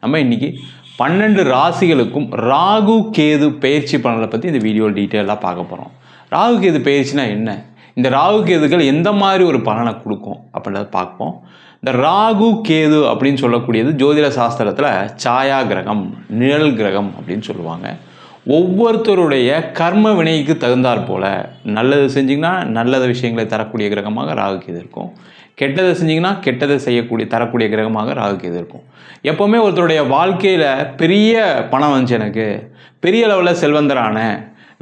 நம்ம இன்றைக்கி 12 ராசிகளுக்கும் ராகு கேது பெயர்ச்சி பலனை பற்றி இந்த வீடியோ டீட்டெயிலாக பார்க்க போகிறோம். ராகு கேது பெயர்ச்சினா என்ன, இந்த ராகு கேதுகள் எந்த மாதிரி ஒரு பலனை கொடுக்கும் அப்படின்றத பார்ப்போம். இந்த ராகு கேது அப்படின்னு சொல்லக்கூடியது ஜோதிட சாஸ்திரத்தில் சாயா கிரகம், நிழல் கிரகம் அப்படின்னு சொல்லுவாங்க. ஒவ்வொருத்தருடைய கர்ம வினைக்கு தகுந்தாற் போல் நல்லது செஞ்சிங்கன்னா நல்லத விஷயங்களை தரக்கூடிய கிரகமாக ராகு கேது இருக்கும், கெட்டதை செஞ்சிங்கன்னா கெட்டதை தரக்கூடிய கிரகமாக ராகு கேது இருக்கும். எப்போவுமே ஒருத்தருடைய வாழ்க்கையில் பெரிய பணம் வந்துச்சு, எனக்கு பெரிய லெவலில் செல்வந்தரான,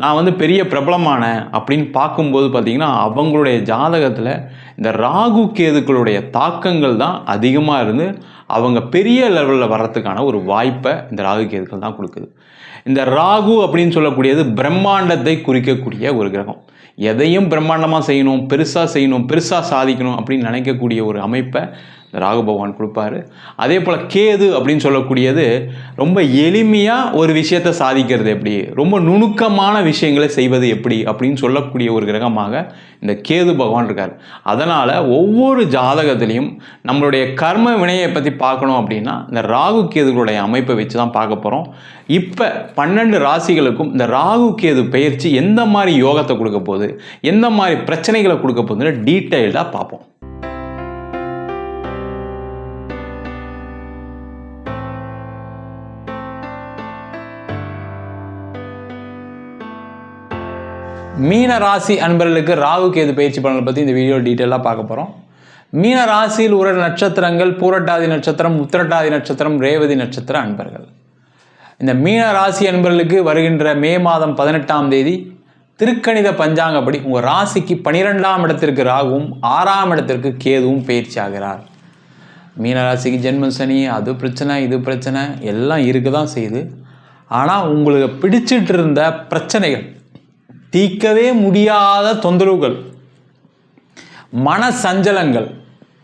நான் பெரிய பிரபலமான அப்படின்னு பார்க்கும்போது பார்த்திங்கன்னா அவங்களுடைய ஜாதகத்தில் இந்த ராகு கேதுக்களுடைய தாக்கங்கள் தான் அதிகமாக இருந்து அவங்க பெரிய லெவலில் வர்றதுக்கான ஒரு வாய்ப்பை இந்த ராகு கேதுக்கள் தான் கொடுக்குது. இந்த ராகு அப்படின்னு சொல்லக்கூடியது பிரம்மாண்டத்தை குறிக்கக்கூடிய ஒரு கிரகம். எதையும் பிரம்மாண்டமாக செய்யணும், பெருசாக சாதிக்கணும் அப்படின்னு நினைக்கக்கூடிய ஒரு அமைப்பை இந்த ராகு பகவான் கொடுப்பாரு. அதே போல் கேது அப்படின்னு சொல்லக்கூடியது ரொம்ப எளிமையாக ஒரு விஷயத்தை சாதிக்கிறது எப்படி, ரொம்ப நுணுக்கமான விஷயங்களை செய்வது எப்படி அப்படின்னு சொல்லக்கூடிய ஒரு கிரகமாக இந்த கேது பகவான் இருக்கார். அதனால் ஒவ்வொரு ஜாதகத்திலையும் நம்மளுடைய கர்ம வினையை பற்றி பார்க்கணும் அப்படின்னா இந்த ராகு கேதுகளுடைய அமைப்பை வச்சு தான் பார்க்க போகிறோம். இப்போ 12 ராசிகளுக்கும் இந்த ராகு கேது பெயர்ச்சி எந்த மாதிரி யோகத்தை கொடுக்க போகுது, எந்த மாதிரி பிரச்சனைகளை கொடுக்க போகுதுன்னு டீட்டெயில்டாக பார்ப்போம். மீன ராசி அன்பர்களுக்கு ராகு கேது பயிற்சி பலனை பற்றி இந்த வீடியோ டீட்டெயிலாக பார்க்க போகிறோம். மீன ராசியில் உள்ள நட்சத்திரங்கள் பூரட்டாதி நட்சத்திரம், உத்திரட்டாதி நட்சத்திரம், ரேவதி நட்சத்திர அன்பர்கள். இந்த மீன ராசி அன்பர்களுக்கு வருகின்ற மே மாதம் 18ஆம் தேதி திருக்கணித பஞ்சாங்கப்படி உங்கள் ராசிக்கு 12ஆம் இடத்திற்கு ராகுவும் 6ஆம் இடத்திற்கு கேதுவும் பயிற்சி ஆகிறார். மீன ராசிக்கு ஜென்ம சனி, அது பிரச்சனை இது பிரச்சனை எல்லாம் இருக்க தான் செய்யுது. ஆனால் உங்களுக்கு பிடிச்சிட்டு இருந்த பிரச்சனைகள், தீர்க்கவே முடியாத தொந்தரவுகள், மன சஞ்சலங்கள்,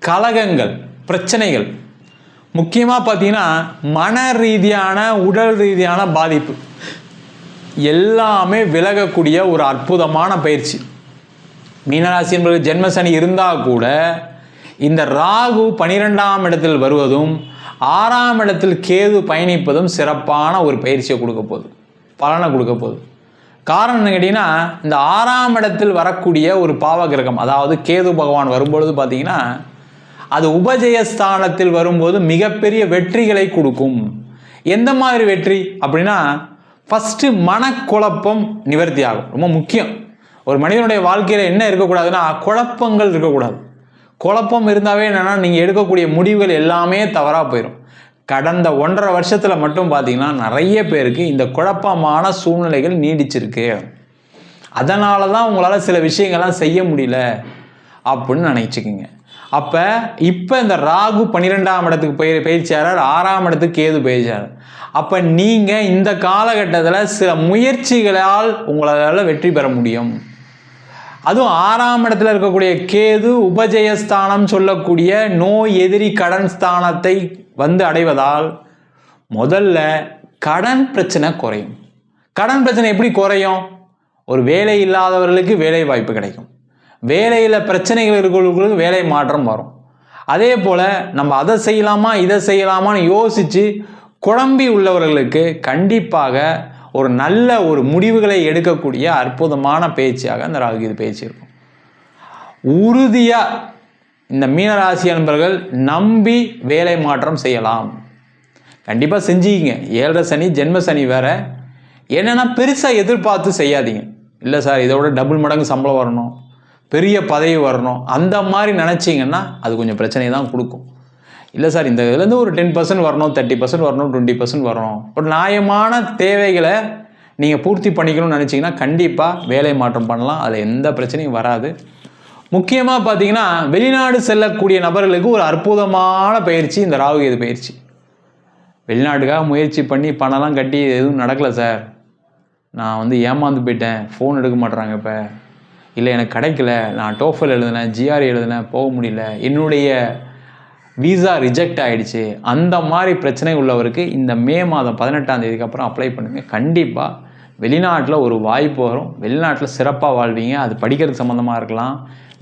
கலகங்கள், பிரச்சனைகள், முக்கியமாக பார்த்தீங்கன்னா மன ரீதியான உடல் ரீதியான பாதிப்பு எல்லாமே விலகக்கூடிய ஒரு அற்புதமான பயிற்சி. மீனராசி என்பது ஜென்ம சனி இருந்தால் கூட இந்த ராகு 12ஆம் இடத்தில் வருவதும் 6ஆம் இடத்தில் கேது பயணிப்பதும் சிறப்பான ஒரு பயிற்சியை கொடுக்க போகுது, பலனை கொடுக்க போகுது. காரணம் என்ன கேட்டிங்கன்னா, இந்த 6ஆம் இடத்தில் வரக்கூடிய ஒரு பாவ கிரகம், அதாவது கேது பகவான் வரும்பொழுது பார்த்தீங்கன்னா அது உபஜயஸ்தானத்தில் வரும்போது மிகப்பெரிய வெற்றிகளை கொடுக்கும். எந்த மாதிரி வெற்றி அப்படின்னா, ஃபஸ்ட்டு மனக்குழப்பம் நிவர்த்தி ஆகும். ரொம்ப முக்கியம். ஒரு மனிதனுடைய வாழ்க்கையில் என்ன இருக்கக்கூடாதுன்னா, குழப்பங்கள் இருக்கக்கூடாது. குழப்பம் இருந்தாவே என்னென்னா நீங்கள் எடுக்கக்கூடிய முடிவுகள் எல்லாமே தவறாக போயிடும். கடந்த 1.5 வருஷத்தில் மட்டும் பார்த்தீங்கன்னா நிறைய பேருக்கு இந்த குழப்பமான சூழ்நிலைகள் நீடிச்சிருக்கு. அதனால தான் உங்களால் சில விஷயங்கள்லாம் செய்ய முடியல அப்படின்னு நினச்சிக்கிங்க. இப்போ இந்த ராகு 12ஆம் இடத்துக்கு பயிற்சியாளர், 6ஆம் இடத்துக்கு கேது பயிற்சியாளர். அப்போ நீங்கள் இந்த காலகட்டத்தில் சில முயற்சிகளால் உங்களால் வெற்றி பெற முடியும். அதுவும் 6ஆம் இடத்துல இருக்கக்கூடிய கேது உபஜயஸ்தானம் சொல்லக்கூடிய நோய் எதிரி கடன் ஸ்தானத்தை அடைவதால் முதல்ல கடன் பிரச்சனை குறையும். கடன் பிரச்சனை எப்படி குறையும்? ஒரு வேலை இல்லாதவர்களுக்கு வேலை வாய்ப்பு கிடைக்கும், வேலையில் பிரச்சனைகள் இருக்கிறவர்களுக்கு வேலை மாற்றம் வரும். அதே போல் நம்ம அதை செய்யலாமா இதை செய்யலாமான்னு யோசித்து குழம்பி உள்ளவர்களுக்கு கண்டிப்பாக ஒரு நல்ல ஒரு முடிவுகளை எடுக்கக்கூடிய அற்புதமான பயிற்சியாக இந்த ராகு கேது பயிற்சி இருக்கும். உறுதியாக இந்த மீனராசி அன்பர்கள் நம்பி வேலை மாற்றம் செய்யலாம். கண்டிப்பாக செஞ்சுக்கிங்க. 7.5 சனி, ஜென்ம சனி வேறு. என்னென்னா பெருசாக எதிர்பார்த்து செய்யாதீங்க. இல்லை சார் இதோட டபுள் மடங்கு சம்பளம் வரணும், பெரிய பதவி வரணும், அந்த மாதிரி நினச்சிங்கன்னா அது கொஞ்சம் பிரச்சனையை தான் கொடுக்கும். இல்லை சார் இந்த இதுலேருந்து ஒரு 10% வரணும், 30% வரணும், 20% வரணும், ஒரு நியாயமான தேவைகளை நீங்கள் பூர்த்தி பண்ணிக்கணும்னு நினச்சிங்கன்னா கண்டிப்பாக வேலை மாற்றம் பண்ணலாம். அதில் எந்த பிரச்சனையும் வராது. முக்கியமாக பார்த்தீங்கன்னா வெளிநாடு செல்லக்கூடிய நபர்களுக்கு ஒரு அற்புதமான பயிற்சி இந்த ராகு கேது பயிற்சி. வெளிநாட்டுக்காக முயற்சி பண்ணி பணம்லாம் கட்டி எதுவும் நடக்கலை சார், நான் ஏமாந்து போயிட்டேன், ஃபோன் எடுக்க மாட்டுறாங்க, இப்போ இல்லை எனக்கு கிடைக்கல, நான் டோஃபல் எழுதினேன், ஜிஆர்இ எழுதினேன், போக முடியல, என்னுடைய வீசா ரிஜெக்ட் ஆகிடுச்சு, அந்த மாதிரி பிரச்சனை உள்ளவருக்கு இந்த மே மாதம் 18ஆம் தேதிக்கு அப்புறம் அப்ளை பண்ணுங்கள். கண்டிப்பாக வெளிநாட்டில் ஒரு வாய்ப்பு வரும், வெளிநாட்டில் சிறப்பாக வாழ்வீங்க. அது படிக்கிறது சம்மந்தமாக இருக்கலாம்,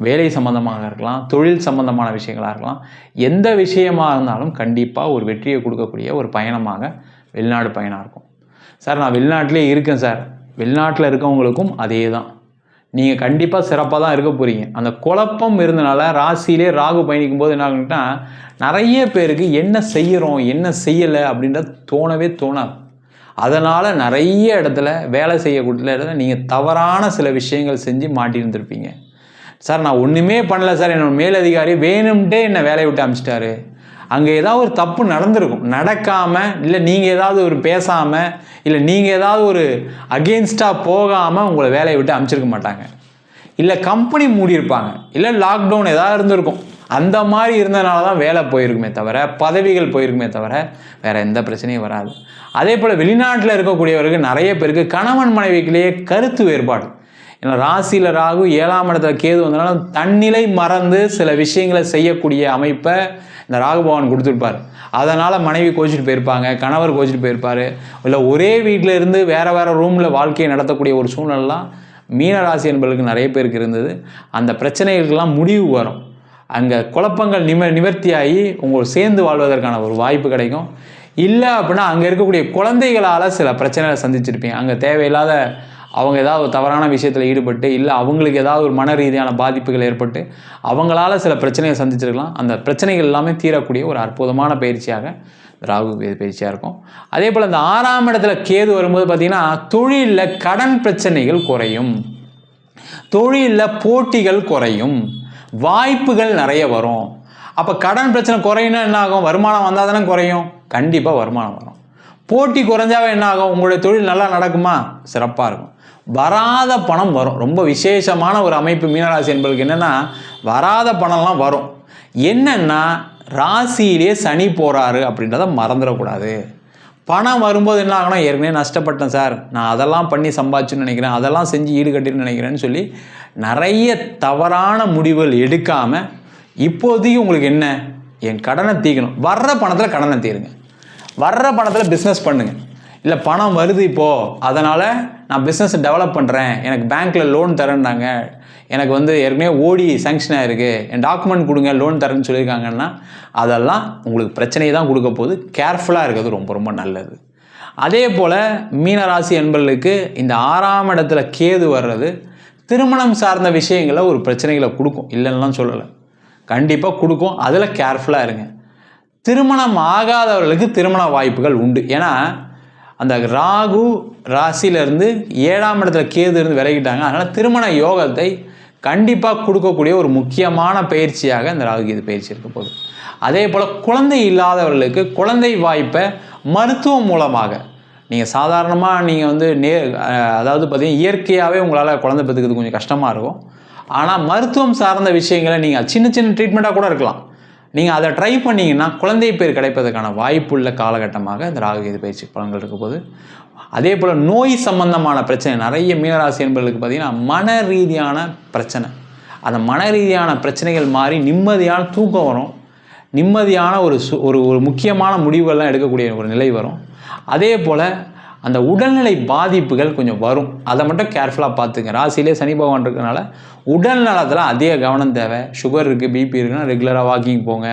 வேலை சம்பந்தமாக இருக்கலாம், தொழில் சம்பந்தமான விஷயங்களாக இருக்கலாம், எந்த விஷயமாக இருந்தாலும் கண்டிப்பாக ஒரு வெற்றியை கொடுக்கக்கூடிய ஒரு பயணமாக வெளிநாடு பயணம் இருக்கும். சார் நான் வெளிநாட்டிலே இருக்கேன் சார், வெளிநாட்டில் இருக்கவங்களுக்கும் அதே தான். நீங்கள் கண்டிப்பாக சிறப்பாக தான் இருக்க போகிறீங்க. அந்த குழப்பம் இருந்தனால ராசியிலே ராகு பயணிக்கும் போது என்ன ஆகுன்னா, நிறைய பேருக்கு என்ன செய்கிறோம் என்ன செய்யலை அப்படின்றது தோணவே தோணாது. அதனால் நிறைய இடத்துல வேலை செய்யக்கூடிய இடத்துல நீங்கள் தவறான சில விஷயங்கள் செஞ்சு மாட்டியிருந்திருப்பீங்க. சார் நான் ஒன்றுமே பண்ணல சார், என்னோட மேலதிகாரி வேணும்ட்டே என்னை வேலையை விட்டு அனுப்பிச்சிட்டாரு. அங்கே ஏதாவது ஒரு தப்பு நடந்திருக்கும், நடக்காமல் இல்லை நீங்கள் ஏதாவது ஒரு பேசாமல் இல்லை நீங்கள் ஏதாவது ஒரு அகெயின்ஸ்டாக போகாமல் உங்களை வேலையை விட்டு அனுப்பிச்சிருக்க மாட்டாங்க. இல்லை கம்பெனி மூடியிருப்பாங்க, இல்லை லாக்டவுன் ஏதாவது இருந்திருக்கும். அந்த மாதிரி இருந்தனால தான் வேலை போயிருக்குமே தவிர, பதவிகள் போயிருக்குமே தவிர வேறு எந்த பிரச்சனையும் வராது. அதே போல் வெளிநாட்டில் இருக்கக்கூடியவருக்கு நிறைய பேருக்கு கணவன் மனைவிக்குள்ளேயே கருத்து வேறுபாடு. ஏன்னா ராசியில் ராகு 7ஆம் இடத்துல கேது வந்தனால தன்னிலை மறந்து சில விஷயங்களை செய்யக்கூடிய அமைப்பை இந்த ராகு பகவான் கொடுத்துருப்பார். அதனால் மனைவி கோச்சிட்டு போயிருப்பாங்க, கணவர் கோச்சிட்டு போயிருப்பார். இல்லை ஒரே வீட்டில் இருந்து வேறு வேறு ரூமில் வாழ்க்கையை நடத்தக்கூடிய ஒரு சூழ்நிலாம் மீன ராசி என்பவர்களுக்கு நிறைய பேருக்கு இருந்தது. அந்த பிரச்சனைகளுக்கெல்லாம் முடிவு வரும். அங்கே குழப்பங்கள் நிவர்த்தியாகி உங்கள் சேர்ந்து வாழ்வதற்கான ஒரு வாய்ப்பு கிடைக்கும். இல்லை அப்படின்னா அங்கே இருக்கக்கூடிய குழந்தைகளால் சில பிரச்சனைகளை சந்திச்சிருப்பீங்க. அங்கே தேவையில்லாத அவங்க ஏதாவது ஒரு தவறான விஷயத்தில் ஈடுபட்டு இல்லை அவங்களுக்கு ஏதாவது ஒரு மன ரீதியான பாதிப்புகள் ஏற்பட்டு அவங்களால சில பிரச்சனைகளை சந்திச்சிருக்கலாம். அந்த பிரச்சனைகள் எல்லாமே தீரக்கூடிய ஒரு அற்புதமான பயிற்சியாக ராகு பயிற்சியாக இருக்கும். அதே போல் இந்த 6ஆம் இடத்துல கேது வரும்போது பார்த்திங்கன்னா தொழிலில் கடன் பிரச்சனைகள் குறையும், தொழிலில் போட்டிகள் குறையும், வாய்ப்புகள் நிறைய வரும். அப்போ கடன் பிரச்சனை குறையும்னா என்ன ஆகும்? வருமானம் வந்தால் தானே குறையும்? கண்டிப்பாக வருமானம் வரும். போட்டி குறைஞ்சாவே என்ன ஆகும்? உங்களுடைய தொழில் நல்லா நடக்குமா? சிறப்பாக இருக்கும். வராத பணம் வரும். ரொம்ப விசேஷமான ஒரு அமைப்பு மீனராசி என்பதுக்கு என்னென்னா வராத பணம்லாம் வரும். என்னென்னா ராசியிலே சனி போகிறாரு அப்படின்றத மறந்துடக்கூடாது. பணம் வரும்போது என்ன ஆகணும்? ஏற்கனவே நஷ்டப்பட்டேன் சார், நான் அதெல்லாம் பண்ணி சம்பாதிச்சுன்னு நினைக்கிறேன், அதெல்லாம் செஞ்சு ஈடுகட்டின்னு நினைக்கிறேன்னு சொல்லி நிறைய தவறான முடிவுகள் எடுக்காமல் இப்போதைக்கு உங்களுக்கு என்ன, என் கடனை தீர்க்கணும், வர்ற பணத்தில் கடனை தீருங்க, வர்ற பணத்தில் பிஸ்னஸ் பண்ணுங்கள். இல்லை பணம் வருது இப்போது, அதனால் நான் பிஸ்னஸை டெவலப் பண்ணுறேன், எனக்கு பேங்க்கில் லோன் தரேன்னாங்க, எனக்கு ஏற்கனவே ஓடி சேங்ஷன் ஆகிருக்கு, என் டாக்குமெண்ட் கொடுங்க லோன் தரேன்னு சொல்லியிருக்காங்கன்னா அதெல்லாம் உங்களுக்கு பிரச்சனையை தான் கொடுக்க போகுது. கேர்ஃபுல்லாக இருக்கிறது ரொம்ப ரொம்ப நல்லது. அதே போல் மீனராசி என்பவர்களுக்கு இந்த 6ஆம் இடத்துல கேது வர்றது திருமணம் சார்ந்த விஷயங்களை ஒரு பிரச்சனைகளை கொடுக்கும், இல்லைன்னா சொல்லலை, கண்டிப்பாக கொடுக்கும். அதில் கேர்ஃபுல்லாக இருங்க. திருமணம் ஆகாதவர்களுக்கு திருமண வாய்ப்புகள் உண்டு. ஏன்னா அந்த ராகு ராசியிலேருந்து 7ஆம் இடத்துல கேது இருந்து விலகிட்டாங்க. அதனால் திருமண யோகத்தை கண்டிப்பாக கொடுக்கக்கூடிய ஒரு முக்கியமான பயிற்சியாக இந்த ராகு கேது பயிற்சி இருக்க போகுது. அதே போல் குழந்தை இல்லாதவர்களுக்கு குழந்தை வாய்ப்பை மருத்துவம் மூலமாக நீங்கள் சாதாரணமாக நீங்கள் அதாவது பார்த்தீங்கன்னா இயற்கையாகவே உங்களால் குழந்தை பெற்றுக்கிறது கொஞ்சம் கஷ்டமாக இருக்கும். ஆனால் மருத்துவம் சார்ந்த விஷயங்களை நீங்கள் சின்ன சின்ன ட்ரீட்மெண்ட்டாக கூட இருக்கலாம், நீங்கள் அதை ட்ரை பண்ணிங்கன்னா குழந்தை பேர் கிடைப்பதற்கான வாய்ப்புள்ள காலகட்டமாக இந்த ராகு கேது பயிற்சி பலன்கள் இருக்க போது. அதே போல் நோய் சம்பந்தமான பிரச்சனை நிறைய மீனராசி என்பவர்களுக்கு பார்த்திங்கன்னா மன ரீதியான பிரச்சனை, அந்த மன ரீதியான பிரச்சனைகள் மாறி நிம்மதியான தூக்கம் வரும், நிம்மதியான ஒரு முக்கியமான முடிவுகள்லாம் எடுக்கக்கூடிய ஒரு நிலை வரும். அதே போல் அந்த உடல்நிலை பாதிப்புகள் கொஞ்சம் வரும், அதை மட்டும் கேர்ஃபுல்லாக பார்த்துங்க. ராசியிலே சனி பகவான் இருக்கிறதுனால உடல் நலத்தில் அதிக கவனம் தேவை. சுகர் இருக்குது, பிபி இருக்குன்னா ரெகுலராக வாக்கிங் போங்க,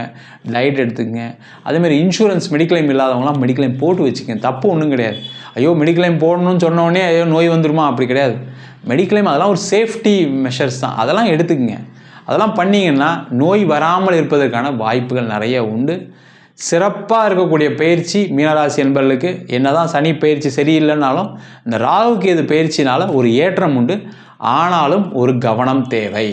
டயட் எடுத்துக்கங்க. அதேமாதிரி இன்சூரன்ஸ் மெடிக்ளைம் இல்லாதவங்களாம் மெடிக்ளைம் போட்டு வச்சுக்கங்க, தப்பு ஒன்றும் கிடையாது. ஐயோ மெடிக்ளைம் போடணும்னு சொன்னோடனே ஐயோ நோய் வந்துடுமா, அப்படி கிடையாது. மெடிக்ளைம் அதெல்லாம் ஒரு சேஃப்டி மெஷர்ஸ் தான், அதெல்லாம் எடுத்துக்கங்க. அதெல்லாம் பண்ணிங்கன்னா நோய் வராமல் இருப்பதற்கான வாய்ப்புகள் நிறைய உண்டு. சிறப்பாக இருக்கக்கூடிய பயிற்சி மீனராசி என்பவர்களுக்கு. என்னதான் சனி பயிற்சி சரியில்லைனாலும் இந்த ராகு கேது பயிற்சினால் ஒரு ஏற்றம் உண்டு, ஆனாலும் ஒரு கவனம் தேவை.